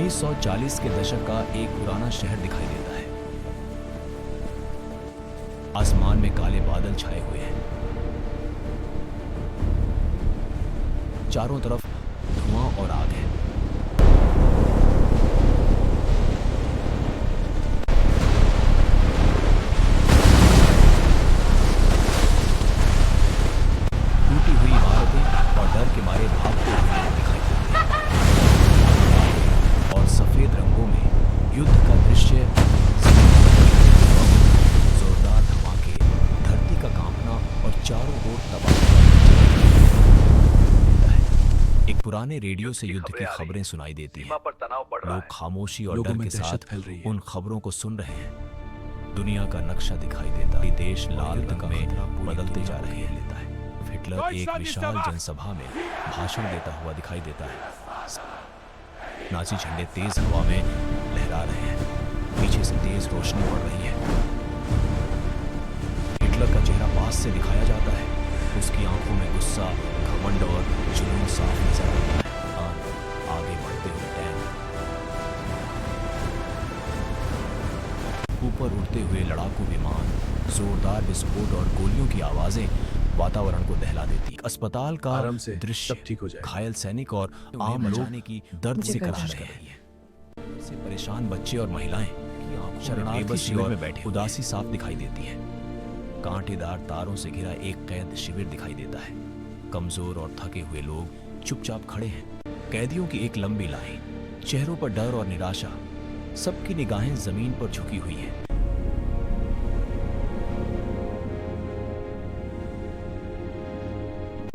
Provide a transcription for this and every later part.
1940 के दशक का एक पुराना शहर दिखाई देता है। आसमान में काले बादल छाए हुए हैं, चारों तरफ धुआं और आग है। टूटी हुई इमारतें और डर के मारे भागते हुए लोग दिखाई देते हैं, और सफेद रंगों में युद्ध का दृश्य। जोरदार धमाके, धरती का कांपना और चारों ओर तबाही। एक पुराने रेडियो से युद्ध की खबरें सुनाई देती हैं। लोग खामोशी और डर के साथ उन खबरों को सुन रहे हैं। दुनिया का नक्शा दिखाई देता है, देश लाल रंग में बदलते जा रहे हैं। हिटलर एक विशाल जनसभा में भाषण देता हुआ दिखाई देता है। नाजी झंडे तेज हवा में लहरा रहे हैं, पीछे से तेज रोशनी पड़ रही है। हिटलर का चेहरा पास से दिखाया जाता है, उसकी आंखों में गुस्सा, घमंड और जुनून साफ नजर आता है। आगे बढ़ते हुए टैंक, ऊपर उड़ते हुए लड़ाकू विमान, जोरदार विस्फोट और गोलियों की आवाजें वातावरण को दहला देती है। अस्पताल का दृश्य, ठीक हो जाए। घायल सैनिक और आम लोग की दर्द से कराह रहे हैं। से परेशान बच्चे और महिलाएं शरणार्थी शिविर में बैठे उदासी साफ दिखाई देती है। कांटेदार तारों से घिरा एक कैद शिविर दिखाई देता है। कमजोर और थके हुए लोग चुपचाप खड़े हैं। कैदियों की एक लंबी लाइन, चेहरों पर डर और निराशा, सबकी निगाहें जमीन पर झुकी हुई हैं।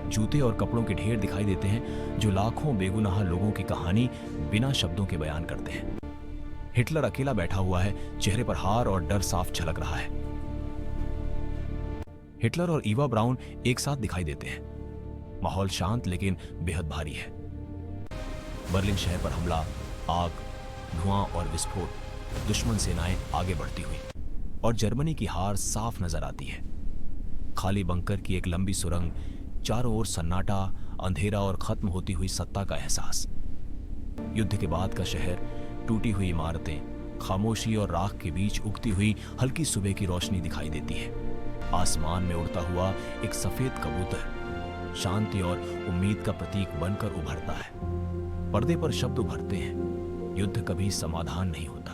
जूते और कपड़ों के ढेर दिखाई देते हैं जो लाखों बेगुनाह लोगों की कहानी बिना शब्दों के बयान करते हैं। हिटलर अकेला बैठा हुआ है, चेहरे पर हार और डर साफ झलक रहा है। हिटलर और ईवा ब्राउन एक साथ दिखाई देते हैं। माहौल शांत लेकिन बेहद भारी है। बर्लिन शहर पर हमला, आग, धुआं और विस्फोट, दुश्मन सेनाएं आगे बढ़ती हुई, और जर्मनी की हार साफ नजर आती है। खाली बंकर की एक लंबी सुरंग, चारों ओर सन्नाटा, अंधेरा और खत्म होती हुई सत्ता का एहसास। युद्ध के बाद का शहर, टूटी हुई इमारतें, खामोशी और राख के बीच उगती हुई हल्की सुबह की रोशनी दिखाई देती है। आसमान में उड़ता हुआ एक सफेद कबूतर शांति और उम्मीद का प्रतीक बनकर उभरता है। पर्दे पर शब्द उभरते हैं, युद्ध कभी समाधान नहीं होता,